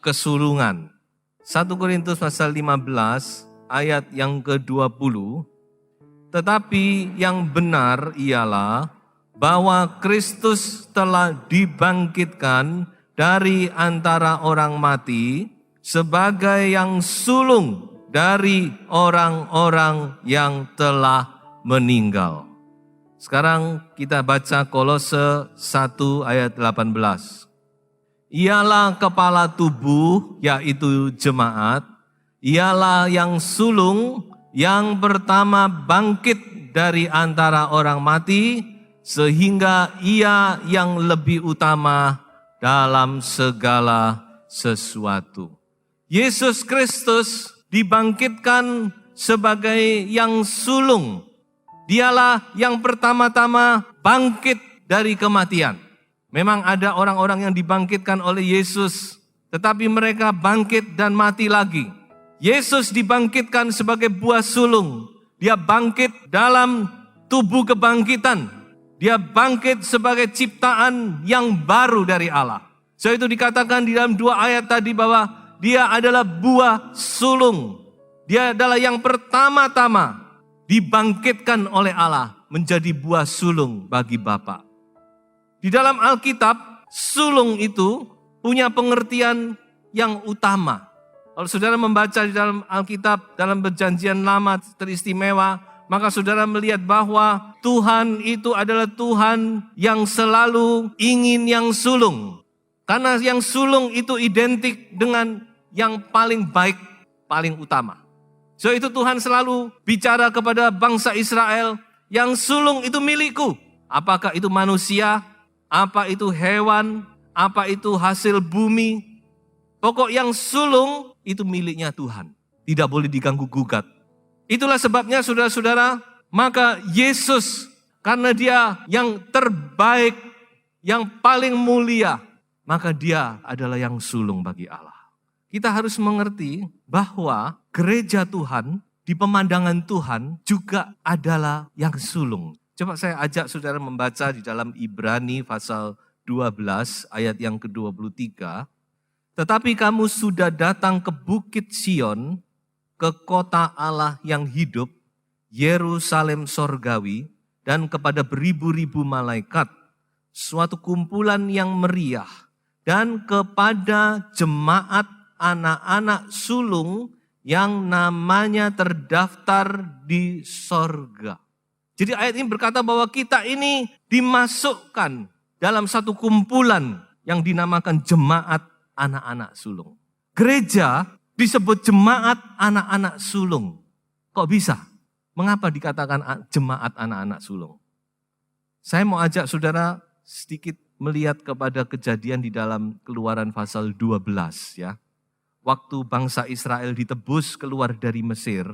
kesulungan. 1 Korintus pasal 15 ayat yang ke-20. Tetapi yang benar ialah bahwa Kristus telah dibangkitkan dari antara orang mati sebagai yang sulung dari orang-orang yang telah meninggal. Sekarang kita baca Kolose 1 ayat 18. Ialah kepala tubuh, yaitu jemaat, ialah yang sulung yang pertama bangkit dari antara orang mati, sehingga ia yang lebih utama dalam segala sesuatu. Yesus Kristus dibangkitkan sebagai yang sulung. Dialah yang pertama-tama bangkit dari kematian. Memang ada orang-orang yang dibangkitkan oleh Yesus, tetapi mereka bangkit dan mati lagi. Yesus dibangkitkan sebagai buah sulung. Dia bangkit dalam tubuh kebangkitan. Dia bangkit sebagai ciptaan yang baru dari Allah. So itu dikatakan di dalam 2 ayat tadi bahwa dia adalah buah sulung. Dia adalah yang pertama-tama dibangkitkan oleh Allah menjadi buah sulung bagi Bapa. Di dalam Alkitab, sulung itu punya pengertian yang utama. Kalau saudara membaca di dalam Alkitab, dalam perjanjian lama teristimewa, maka saudara melihat bahwa Tuhan itu adalah Tuhan yang selalu ingin yang sulung. Karena yang sulung itu identik dengan yang paling baik, paling utama. So itu Tuhan selalu bicara kepada bangsa Israel, yang sulung itu milikku. Apakah itu manusia, apa itu hewan, apa itu hasil bumi. Pokok yang sulung itu miliknya Tuhan. Tidak boleh diganggu-gugat. Itulah sebabnya saudara-saudara, maka Yesus karena dia yang terbaik, yang paling mulia, maka dia adalah yang sulung bagi Allah. Kita harus mengerti bahwa gereja Tuhan di pemandangan Tuhan juga adalah yang sulung. Coba saya ajak saudara membaca di dalam Ibrani pasal 12 ayat yang ke-23. Tetapi kamu sudah datang ke Bukit Sion, ke kota Allah yang hidup, Yerusalem sorgawi, dan kepada beribu-ribu malaikat, suatu kumpulan yang meriah, dan kepada jemaat anak-anak sulung yang namanya terdaftar di sorga. Jadi ayat ini berkata bahwa kita ini dimasukkan dalam satu kumpulan yang dinamakan jemaat anak-anak sulung. Gereja disebut jemaat anak-anak sulung. Kok bisa? Mengapa dikatakan jemaat anak-anak sulung? Saya mau ajak saudara sedikit melihat kepada kejadian di dalam Keluaran pasal 12 ya. Waktu bangsa Israel ditebus keluar dari Mesir,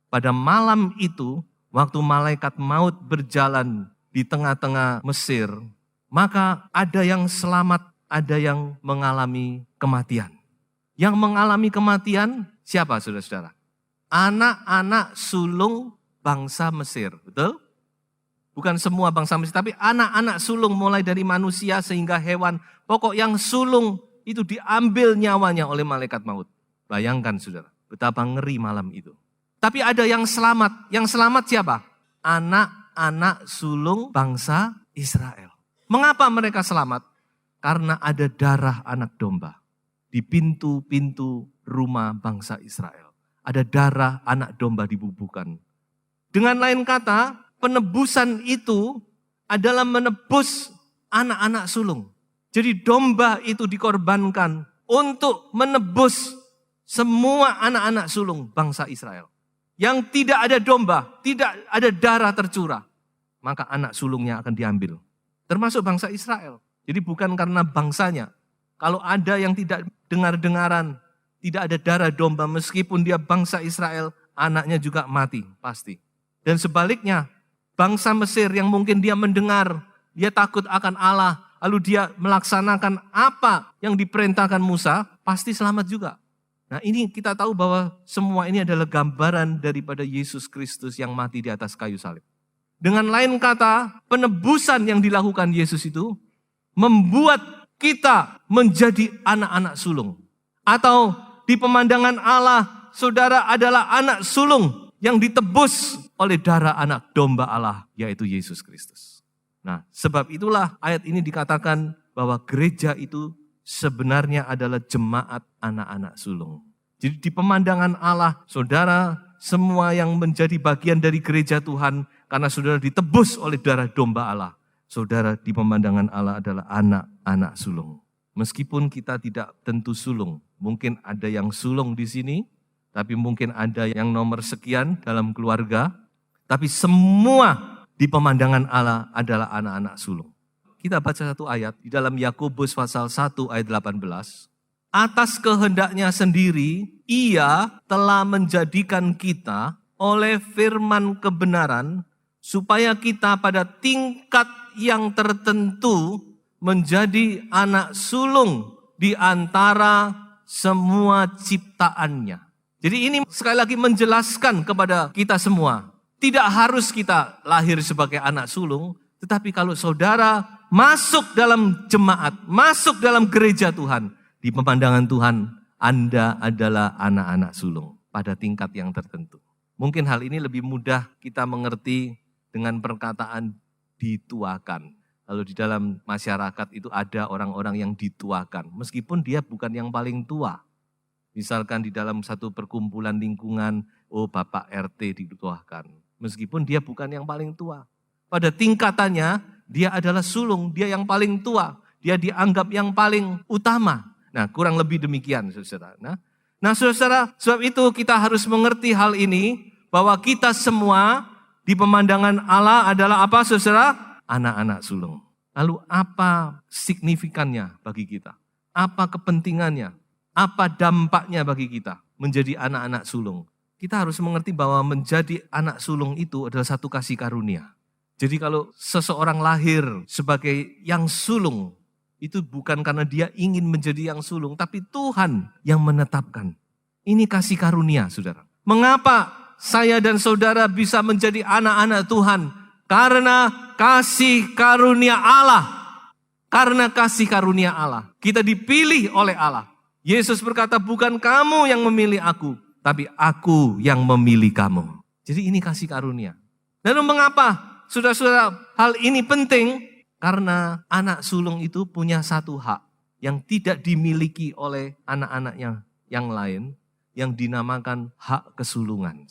pada malam itu, waktu malaikat maut berjalan di tengah-tengah Mesir, maka ada yang selamat, ada yang mengalami kematian. Yang mengalami kematian siapa saudara-saudara? Anak-anak sulung bangsa Mesir, betul? Bukan semua bangsa Mesir, tapi anak-anak sulung mulai dari manusia sehingga hewan. Pokok yang sulung itu diambil nyawanya oleh malaikat maut. Bayangkan saudara, betapa ngeri malam itu. Tapi ada yang selamat. Yang selamat siapa? Anak-anak sulung bangsa Israel. Mengapa mereka selamat? Karena ada darah anak domba di pintu-pintu rumah bangsa Israel. Ada darah anak domba dibubuhkan. Dengan lain kata, penebusan itu adalah menebus anak-anak sulung. Jadi domba itu dikorbankan untuk menebus semua anak-anak sulung bangsa Israel. Yang tidak ada domba, tidak ada darah tercurah, maka anak sulungnya akan diambil. Termasuk bangsa Israel. Jadi bukan karena bangsanya. Kalau ada yang tidak dengar-dengaran, tidak ada darah domba, meskipun dia bangsa Israel, anaknya juga mati, pasti. Dan sebaliknya, bangsa Mesir yang mungkin dia mendengar, dia takut akan Allah, lalu dia melaksanakan apa yang diperintahkan Musa, pasti selamat juga. Nah ini kita tahu bahwa semua ini adalah gambaran daripada Yesus Kristus yang mati di atas kayu salib. Dengan lain kata, penebusan yang dilakukan Yesus itu membuat kita menjadi anak-anak sulung. Atau di pemandangan Allah, saudara adalah anak sulung yang ditebus oleh darah anak domba Allah, yaitu Yesus Kristus. Nah, sebab itulah ayat ini dikatakan bahwa gereja itu sebenarnya adalah jemaat anak-anak sulung. Jadi di pemandangan Allah, saudara semua yang menjadi bagian dari gereja Tuhan, karena saudara ditebus oleh darah domba Allah, saudara di pemandangan Allah adalah anak-anak sulung. Meskipun kita tidak tentu sulung, mungkin ada yang sulung di sini, tapi mungkin ada yang nomor sekian dalam keluarga, tapi semua di pemandangan Allah adalah anak-anak sulung. Kita baca satu ayat di dalam Yakobus pasal 1 ayat 18. Atas kehendaknya sendiri, Ia telah menjadikan kita oleh firman kebenaran, supaya kita pada tingkat yang tertentu menjadi anak sulung di antara semua ciptaannya. Jadi ini sekali lagi menjelaskan kepada kita semua, tidak harus kita lahir sebagai anak sulung, tetapi kalau saudara masuk dalam jemaat, masuk dalam gereja Tuhan, di pemandangan Tuhan, Anda adalah anak-anak sulung pada tingkat yang tertentu. Mungkin hal ini lebih mudah kita mengerti dengan perkataan dituakan. Lalu di dalam masyarakat itu ada orang-orang yang dituakan, meskipun dia bukan yang paling tua. Misalkan di dalam satu perkumpulan lingkungan, Bapak RT dituakan, meskipun dia bukan yang paling tua. Pada tingkatannya, dia adalah sulung, dia yang paling tua, dia dianggap yang paling utama. Nah, kurang lebih demikian, saudara. Nah, saudara, sebab itu kita harus mengerti hal ini, bahwa kita semua di pemandangan Allah adalah apa, saudara? Anak-anak sulung. Lalu apa signifikannya bagi kita? Apa kepentingannya? Apa dampaknya bagi kita menjadi anak-anak sulung? Kita harus mengerti bahwa menjadi anak sulung itu adalah satu kasih karunia. Jadi kalau seseorang lahir sebagai yang sulung, itu bukan karena dia ingin menjadi yang sulung, tapi Tuhan yang menetapkan. Ini kasih karunia, saudara. Mengapa saya dan saudara bisa menjadi anak-anak Tuhan? Karena kasih karunia Allah. Karena kasih karunia Allah. Kita dipilih oleh Allah. Yesus berkata, bukan kamu yang memilih aku, tapi aku yang memilih kamu. Jadi ini kasih karunia. Lalu mengapa, saudara-saudara, hal ini penting? Karena anak sulung itu punya satu hak yang tidak dimiliki oleh anak-anaknya yang lain, yang dinamakan hak kesulungan.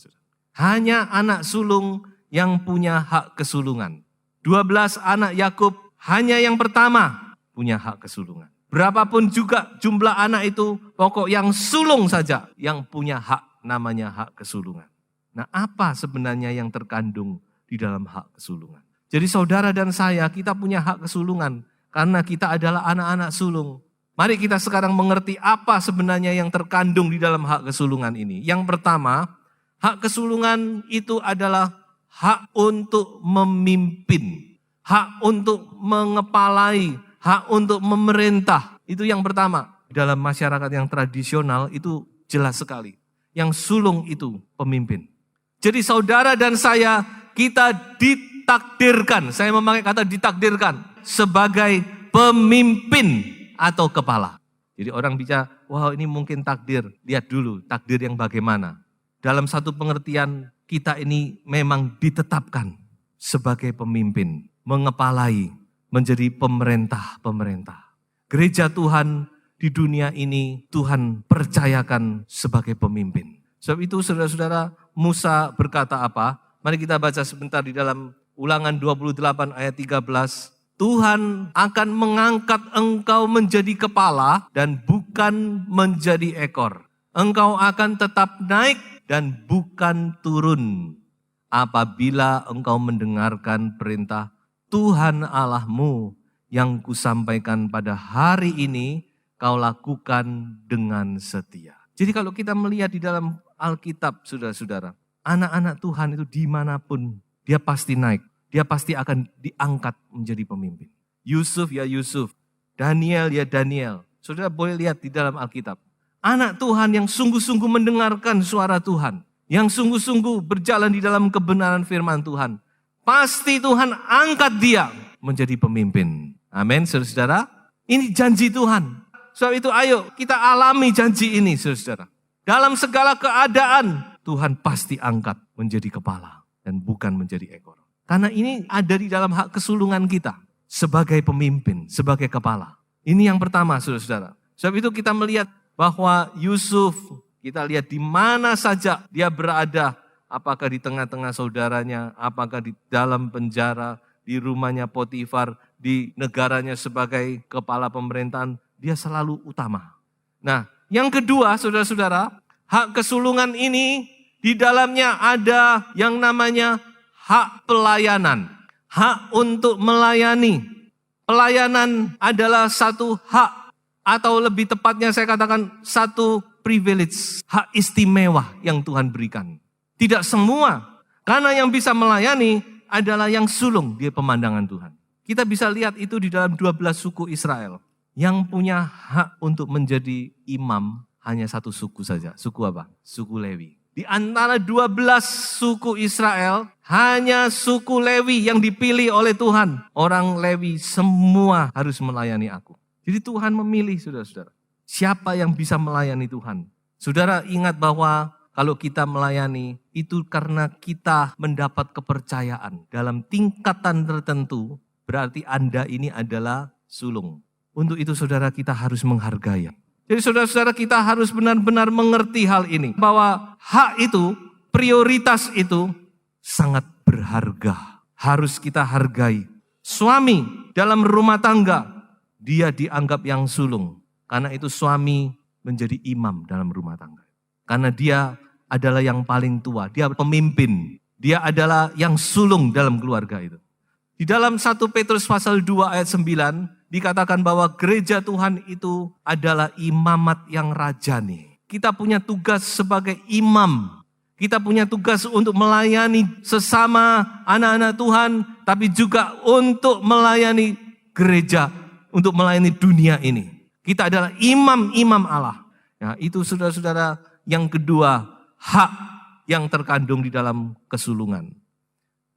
Hanya anak sulung yang punya hak kesulungan. 12 anak Yakub, hanya yang pertama punya hak kesulungan. Berapapun juga jumlah anak itu, pokok yang sulung saja yang punya hak, namanya hak kesulungan. Nah, apa sebenarnya yang terkandung di dalam hak kesulungan? Jadi saudara dan saya, kita punya hak kesulungan karena kita adalah anak-anak sulung. Mari kita sekarang mengerti apa sebenarnya yang terkandung di dalam hak kesulungan ini. Yang pertama, hak kesulungan itu adalah hak untuk memimpin, hak untuk mengepalai, hak untuk memerintah. Itu yang pertama. Dalam masyarakat yang tradisional itu jelas sekali. Yang sulung itu pemimpin. Jadi saudara dan saya, kita ditakdirkan, saya memakai kata ditakdirkan, sebagai pemimpin atau kepala. Jadi orang bicara, wah ini mungkin takdir. Lihat dulu takdir yang bagaimana. Dalam satu pengertian, kita ini memang ditetapkan sebagai pemimpin, mengepalai, menjadi pemerintah. Gereja Tuhan di dunia ini Tuhan percayakan sebagai pemimpin. Sebab itu saudara-saudara, Musa berkata apa? Mari kita baca sebentar di dalam Ulangan 28 ayat 13. Tuhan akan mengangkat engkau menjadi kepala dan bukan menjadi ekor. Engkau akan tetap naik dan bukan turun. Apabila engkau mendengarkan perintah Tuhan Allahmu yang kusampaikan pada hari ini, kau lakukan dengan setia. Jadi kalau kita melihat di dalam Alkitab, saudara-saudara, anak-anak Tuhan itu dimanapun, dia pasti naik. Dia pasti akan diangkat menjadi pemimpin. Yusuf ya Yusuf, Daniel ya Daniel. Saudara boleh lihat di dalam Alkitab. Anak Tuhan yang sungguh-sungguh mendengarkan suara Tuhan. Yang sungguh-sungguh berjalan di dalam kebenaran firman Tuhan. Pasti Tuhan angkat dia menjadi pemimpin. Amin, saudara-saudara. Ini janji Tuhan. Sebab itu ayo kita alami janji ini, saudara. Dalam segala keadaan, Tuhan pasti angkat menjadi kepala dan bukan menjadi ekor. Karena ini ada di dalam hak kesulungan kita sebagai pemimpin, sebagai kepala. Ini yang pertama, saudara. Sebab itu kita melihat bahwa Yusuf, kita lihat di mana saja dia berada, apakah di tengah-tengah saudaranya, apakah di dalam penjara, di rumahnya Potifar, di negaranya sebagai kepala pemerintahan, dia selalu utama. Nah, yang kedua, saudara-saudara, hak kesulungan ini di dalamnya ada yang namanya hak pelayanan. Hak untuk melayani. Pelayanan adalah satu hak, atau lebih tepatnya saya katakan satu privilege, hak istimewa yang Tuhan berikan. Tidak semua, karena yang bisa melayani adalah yang sulung di pemandangan Tuhan. Kita bisa lihat itu di dalam 12 suku Israel. Yang punya hak untuk menjadi imam hanya satu suku saja. Suku apa? Suku Lewi. Di antara 12 suku Israel, hanya suku Lewi yang dipilih oleh Tuhan. Orang Lewi semua harus melayani aku. Jadi Tuhan memilih, saudara-saudara. Siapa yang bisa melayani Tuhan? Saudara ingat bahwa kalau kita melayani, itu karena kita mendapat kepercayaan. Dalam tingkatan tertentu, berarti Anda ini adalah sulung. Untuk itu saudara kita harus menghargai. Jadi saudara-saudara kita harus benar-benar mengerti hal ini. Bahwa hak itu, prioritas itu sangat berharga. Harus kita hargai. Suami dalam rumah tangga, dia dianggap yang sulung. Karena itu suami menjadi imam dalam rumah tangga. Karena dia adalah yang paling tua, dia pemimpin. Dia adalah yang sulung dalam keluarga itu. Di dalam 1 Petrus pasal 2 ayat 9, dikatakan bahwa gereja Tuhan itu adalah imamat yang rajani. Kita punya tugas sebagai imam. Kita punya tugas untuk melayani sesama anak-anak Tuhan, tapi juga untuk melayani gereja, untuk melayani dunia ini. Kita adalah imam-imam Allah. Ya, itu saudara-saudara yang kedua, hak yang terkandung di dalam kesulungan.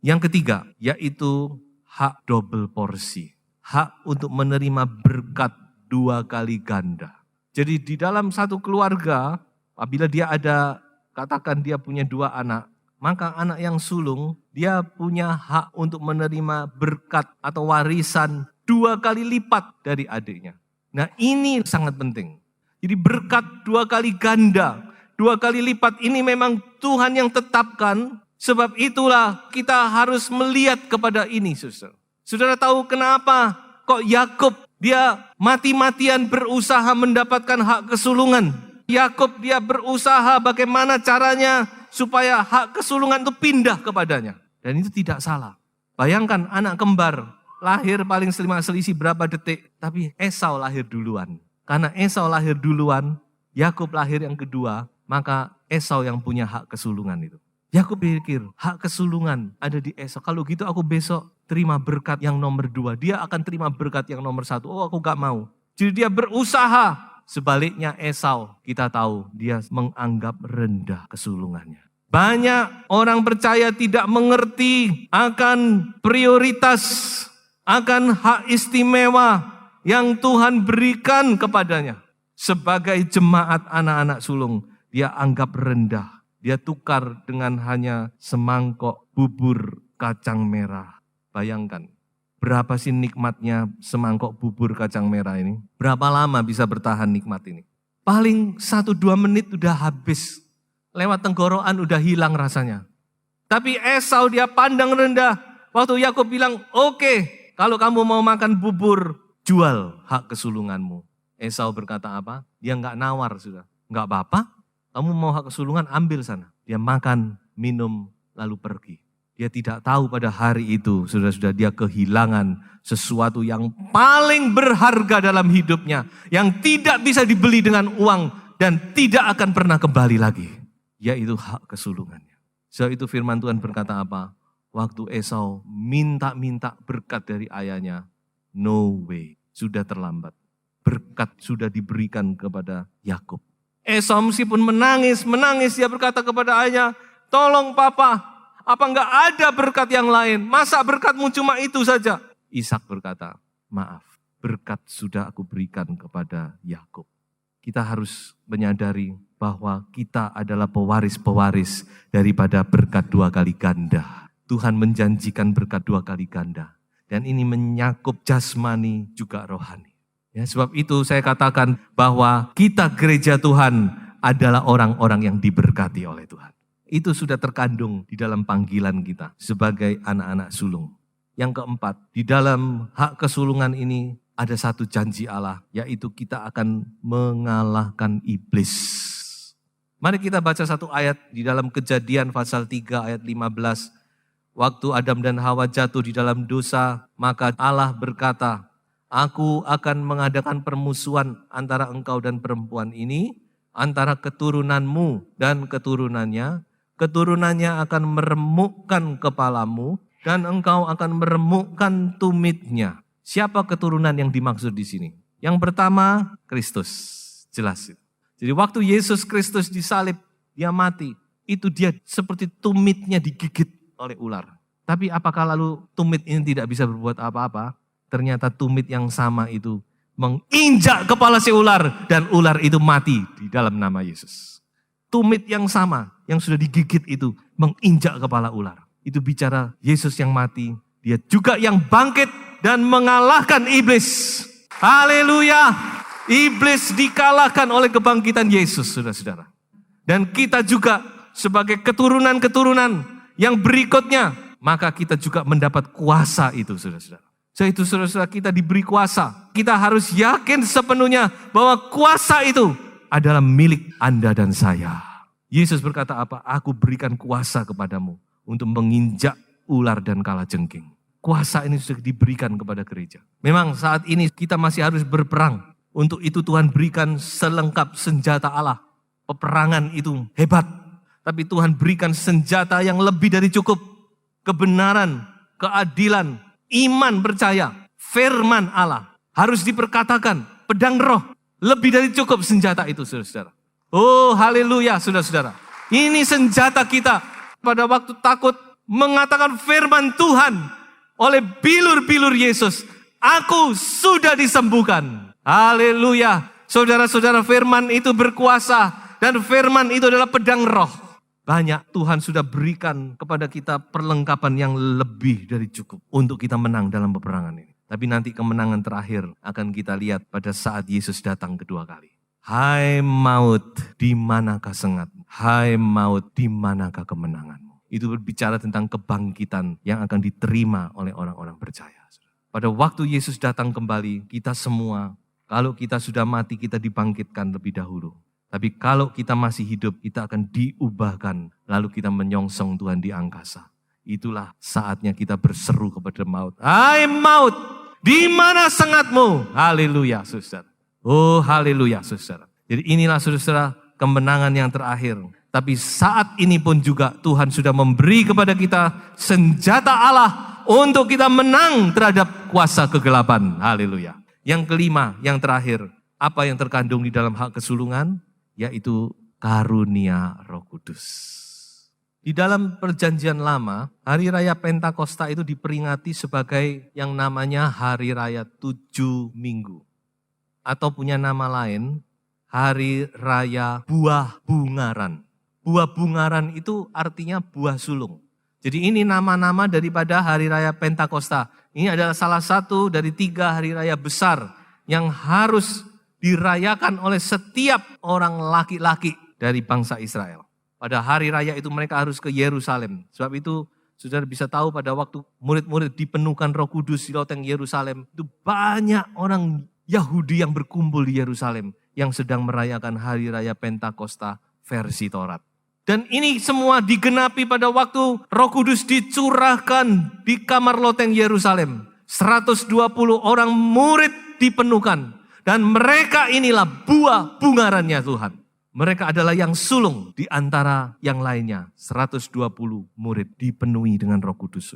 Yang ketiga, yaitu hak double porsi. Hak untuk menerima berkat 2 kali ganda. Jadi di dalam satu keluarga, apabila dia ada, katakan dia punya 2 anak, maka anak yang sulung, dia punya hak untuk menerima berkat atau warisan 2 kali lipat dari adiknya. Nah ini sangat penting. Jadi berkat 2 kali ganda, 2 kali lipat ini memang Tuhan yang tetapkan. Sebab itulah kita harus melihat kepada ini, saudara. Saudara tahu kenapa kok Yakub dia mati-matian berusaha mendapatkan hak kesulungan. Yakub dia berusaha bagaimana caranya supaya hak kesulungan itu pindah kepadanya. Dan itu tidak salah. Bayangkan anak kembar lahir paling selisih berapa detik, tapi Esau lahir duluan. Karena Esau lahir duluan, Yakub lahir yang kedua, maka Esau yang punya hak kesulungan itu. Yakub pikir, hak kesulungan ada di Esau. Kalau gitu aku besok terima berkat yang nomor 2. Dia akan terima berkat yang nomor 1. Oh aku gak mau. Jadi dia berusaha. Sebaliknya Esau, kita tahu dia menganggap rendah kesulungannya. Banyak orang percaya tidak mengerti akan prioritas, akan hak istimewa yang Tuhan berikan kepadanya. Sebagai jemaat anak-anak sulung, dia anggap rendah. Dia tukar dengan hanya semangkok bubur kacang merah. Bayangkan, berapa sih nikmatnya semangkok bubur kacang merah ini? Berapa lama bisa bertahan nikmat ini? Paling 1-2 menit udah habis. Lewat tenggorokan udah hilang rasanya. Tapi Esau dia pandang rendah. Waktu Yakub bilang, oke, kalau kamu mau makan bubur, jual hak kesulunganmu. Esau berkata apa? Dia nggak nawar sudah. Nggak apa-apa. Kamu mau hak kesulungan, ambil sana. Dia makan, minum, lalu pergi. Dia tidak tahu pada hari itu, sudah dia kehilangan sesuatu yang paling berharga dalam hidupnya. Yang tidak bisa dibeli dengan uang dan tidak akan pernah kembali lagi. Yaitu hak kesulungannya. Sebab itu firman Tuhan berkata apa? Waktu Esau minta-minta berkat dari ayahnya, no way, sudah terlambat. Berkat sudah diberikan kepada Yakub. Esau meskipun menangis dia berkata kepada ayahnya, tolong papa, apa enggak ada berkat yang lain? Masa berkatmu cuma itu saja? Ishak berkata, maaf, berkat sudah aku berikan kepada Yakub. Kita harus menyadari bahwa kita adalah pewaris-pewaris daripada berkat 2 kali ganda. Tuhan menjanjikan berkat 2 kali ganda. Dan ini menyakup jasmani juga rohani. Ya, sebab itu saya katakan bahwa kita gereja Tuhan adalah orang-orang yang diberkati oleh Tuhan. Itu sudah terkandung di dalam panggilan kita sebagai anak-anak sulung. Yang keempat, di dalam hak kesulungan ini ada satu janji Allah, yaitu kita akan mengalahkan iblis. Mari kita baca satu ayat di dalam Kejadian pasal 3 ayat 15. Waktu Adam dan Hawa jatuh di dalam dosa, maka Allah berkata, Aku akan mengadakan permusuhan antara engkau dan perempuan ini, antara keturunanmu dan keturunannya. Keturunannya akan meremukkan kepalamu, dan engkau akan meremukkan tumitnya. Siapa keturunan yang dimaksud di sini? Yang pertama, Kristus. Jelas. Jadi waktu Yesus Kristus disalib, dia mati. Itu dia seperti tumitnya digigit oleh ular. Tapi apakah lalu tumit ini tidak bisa berbuat apa-apa? Ternyata tumit yang sama itu menginjak kepala si ular dan ular itu mati di dalam nama Yesus. Tumit yang sama yang sudah digigit itu menginjak kepala ular. Itu bicara Yesus yang mati, dia juga yang bangkit dan mengalahkan iblis. Haleluya! Iblis dikalahkan oleh kebangkitan Yesus, saudara-saudara. Dan kita juga sebagai keturunan-keturunan yang berikutnya, maka kita juga mendapat kuasa itu, saudara-saudara. Jadi saudara-saudara, kita diberi kuasa. Kita harus yakin sepenuhnya bahwa kuasa itu adalah milik Anda dan saya. Yesus berkata apa? Aku berikan kuasa kepadamu untuk menginjak ular dan kalajengking. Kuasa ini sudah diberikan kepada gereja. Memang saat ini kita masih harus berperang. Untuk itu Tuhan berikan selengkap senjata Allah. Peperangan itu hebat. Tapi Tuhan berikan senjata yang lebih dari cukup. Kebenaran, keadilan, iman percaya, firman Allah. Harus diperkatakan, pedang roh. Lebih dari cukup senjata itu, saudara-saudara. Oh, haleluya, saudara-saudara. Ini senjata kita pada waktu takut mengatakan firman Tuhan oleh bilur-bilur Yesus. Aku sudah disembuhkan. Haleluya. Saudara-saudara, firman itu berkuasa dan firman itu adalah pedang roh. Banyak Tuhan sudah berikan kepada kita perlengkapan yang lebih dari cukup untuk kita menang dalam peperangan ini. Tapi nanti kemenangan terakhir akan kita lihat pada saat Yesus datang kedua kali. Hai maut, di manakah sengatmu? Hai maut, di manakah kemenanganmu? Itu berbicara tentang kebangkitan yang akan diterima oleh orang-orang percaya. Pada waktu Yesus datang kembali, kita semua, kalau kita sudah mati, kita dibangkitkan lebih dahulu. Tapi kalau kita masih hidup, kita akan diubahkan. Lalu kita menyongsong Tuhan di angkasa. Itulah saatnya kita berseru kepada maut. Hai maut, di mana sengatmu? Haleluya, saudara. Oh, haleluya, saudara. Jadi inilah, saudara, kemenangan yang terakhir. Tapi saat ini pun juga Tuhan sudah memberi kepada kita senjata Allah untuk kita menang terhadap kuasa kegelapan. Haleluya. Yang kelima, yang terakhir, apa yang terkandung di dalam hak kesulungan? Yaitu karunia Roh Kudus. Di dalam perjanjian lama, hari raya Pentakosta itu diperingati sebagai yang namanya hari raya 7 minggu. Atau punya nama lain, hari raya buah bungaran. Buah bungaran itu artinya buah sulung. Jadi ini nama-nama daripada hari raya Pentakosta. Ini adalah salah satu dari 3 hari raya besar yang harus dirayakan oleh setiap orang laki-laki dari bangsa Israel. Pada hari raya itu mereka harus ke Yerusalem. Sebab itu saudara bisa tahu pada waktu murid-murid dipenuhkan Roh Kudus di loteng Yerusalem, itu banyak orang Yahudi yang berkumpul di Yerusalem yang sedang merayakan hari raya Pentakosta versi Taurat. Dan ini semua digenapi pada waktu Roh Kudus dicurahkan di kamar loteng Yerusalem. 120 orang murid dipenuhkan. Dan mereka inilah buah bungarannya Tuhan. Mereka adalah yang sulung di antara yang lainnya. 120 murid dipenuhi dengan Roh Kudus.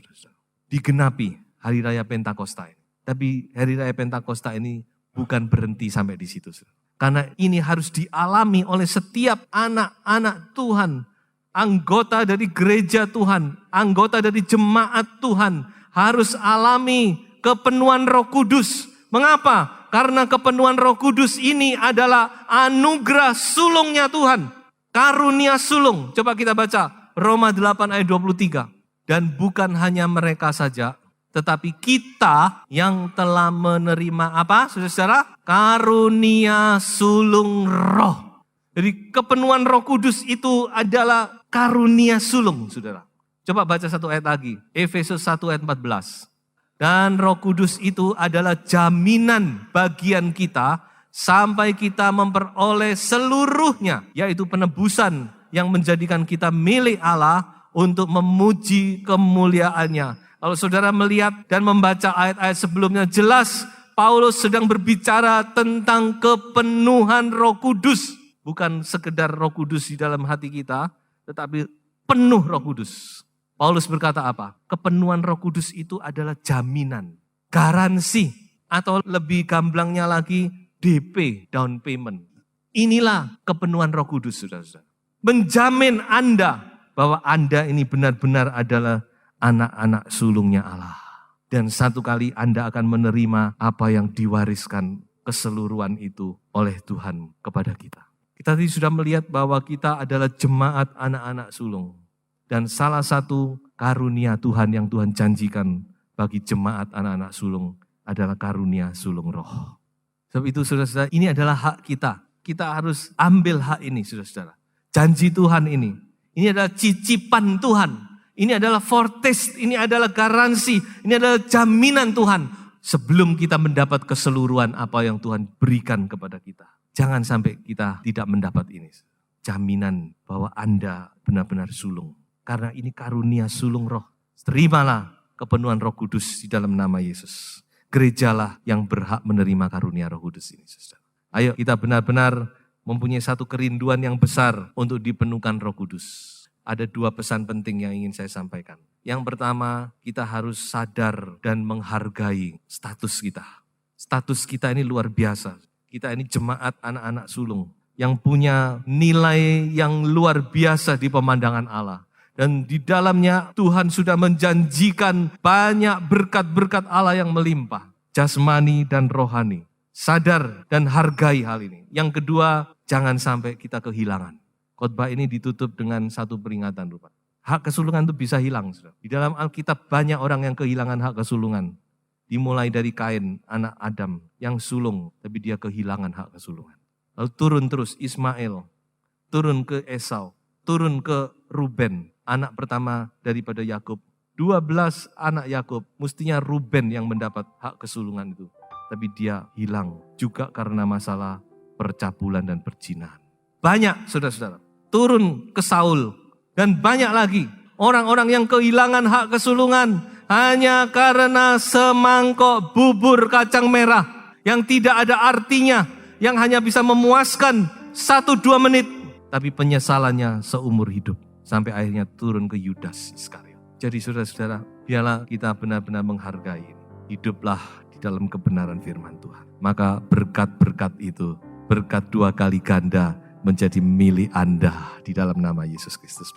Digenapi hari raya Pentakosta ini. Tapi hari raya Pentakosta ini bukan berhenti sampai di situ. Karena ini harus dialami oleh setiap anak-anak Tuhan. Anggota dari gereja Tuhan. Anggota dari jemaat Tuhan. Harus alami kepenuhan Roh Kudus. Mengapa? Karena kepenuhan Roh Kudus ini adalah anugerah sulungnya Tuhan. Karunia sulung. Coba kita baca Roma 8 ayat 23. Dan bukan hanya mereka saja, tetapi kita yang telah menerima apa, saudara-saudara? Karunia sulung roh. Jadi kepenuhan Roh Kudus itu adalah karunia sulung, saudara. Coba baca satu ayat lagi. Efesus 1 ayat 14. Dan Roh Kudus itu adalah jaminan bagian kita sampai kita memperoleh seluruhnya, yaitu penebusan yang menjadikan kita milik Allah untuk memuji kemuliaannya. Kalau saudara melihat dan membaca ayat-ayat sebelumnya, jelas Paulus sedang berbicara tentang kepenuhan Roh Kudus. Bukan sekedar Roh Kudus di dalam hati kita, tetapi penuh Roh Kudus. Paulus berkata apa? Kepenuhan Roh Kudus itu adalah jaminan, garansi, atau lebih gamblangnya lagi DP, down payment. Inilah kepenuhan Roh Kudus, saudara-saudara. Menjamin Anda bahwa Anda ini benar-benar adalah anak-anak sulungnya Allah. Dan satu kali Anda akan menerima apa yang diwariskan keseluruhan itu oleh Tuhan kepada kita. Kita tadi sudah melihat bahwa kita adalah jemaat anak-anak sulung. Dan salah satu karunia Tuhan yang Tuhan janjikan bagi jemaat anak-anak sulung adalah karunia sulung roh. Sebab itu saudara-saudara, ini adalah hak kita. Kita harus ambil hak ini saudara-saudara. Janji Tuhan ini adalah cicipan Tuhan. Ini adalah foretaste, ini adalah garansi, ini adalah jaminan Tuhan. Sebelum kita mendapat keseluruhan apa yang Tuhan berikan kepada kita. Jangan sampai kita tidak mendapat ini. Jaminan bahwa Anda benar-benar sulung. Karena ini karunia sulung roh. Terimalah kepenuhan Roh Kudus di dalam nama Yesus. Gerejalah yang berhak menerima karunia Roh Kudus ini. Saudara. Ayo kita benar-benar mempunyai satu kerinduan yang besar untuk dipenuhkan Roh Kudus. Ada dua pesan penting yang ingin saya sampaikan. Yang pertama, kita harus sadar dan menghargai status kita. Status kita ini luar biasa. Kita ini jemaat anak-anak sulung yang punya nilai yang luar biasa di pemandangan Allah. Dan di dalamnya Tuhan sudah menjanjikan banyak berkat-berkat Allah yang melimpah. Jasmani dan rohani. Sadar dan hargai hal ini. Yang kedua, jangan sampai kita kehilangan. Khotbah ini ditutup dengan satu peringatan. Hak kesulungan itu bisa hilang. Di dalam Alkitab banyak orang yang kehilangan hak kesulungan. Dimulai dari Kain, anak Adam yang sulung, tapi dia kehilangan hak kesulungan. Lalu turun terus Ismail, turun ke Esau, turun ke Ruben, anak pertama daripada Yakub. 12 anak Yakub, mestinya Ruben yang mendapat hak kesulungan itu. Tapi dia hilang juga karena masalah percabulan dan perzinahan. Banyak saudara-saudara, turun ke Saul dan banyak lagi orang-orang yang kehilangan hak kesulungan hanya karena semangkok bubur kacang merah yang tidak ada artinya, yang hanya bisa memuaskan 1-2 menit, tapi penyesalannya seumur hidup. Sampai akhirnya turun ke Yudas Iskariot. Jadi saudara-saudara, biarlah kita benar-benar menghargai ini. Hiduplah di dalam kebenaran firman Tuhan. Maka berkat-berkat itu, berkat 2 kali ganda menjadi milik Anda di dalam nama Yesus Kristus.